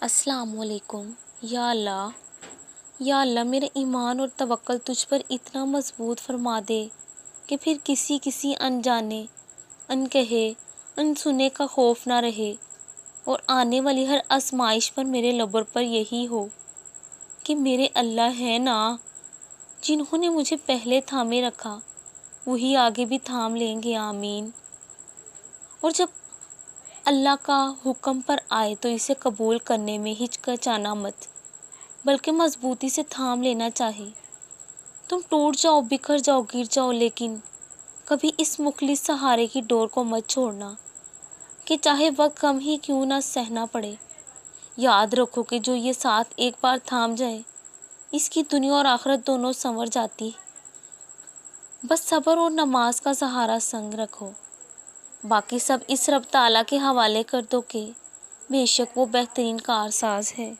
السلام علیکم۔ یا اللہ میرے ایمان اور توکل تجھ پر اتنا مضبوط فرما دے کہ پھر کسی انجانے، ان کہے، ان سنے کا خوف نہ رہے، اور آنے والی ہر آزمائش پر میرے لبوں پر یہی ہو کہ میرے اللہ ہے نا، جنہوں نے مجھے پہلے تھامے رکھا وہی آگے بھی تھام لیں گے، آمین۔ اور جب اللہ کا حکم پر آئے تو اسے قبول کرنے میں ہچکچانا مت، بلکہ مضبوطی سے تھام لینا چاہے۔ تم ٹوٹ جاؤ، بکھر جاؤ، گر جاؤ، لیکن کبھی اس مخلص سہارے کی ڈور کو مت چھوڑنا کہ چاہے وقت کم ہی کیوں نہ سہنا پڑے۔ یاد رکھو کہ جو یہ ساتھ ایک بار تھام جائے اس کی دنیا اور آخرت دونوں سنور جاتی۔ بس صبر اور نماز کا سہارا سنگ رکھو، باقی سب اس رب تعالیٰ کے حوالے کر دو کہ بے شک وہ بہترین کارساز ہے۔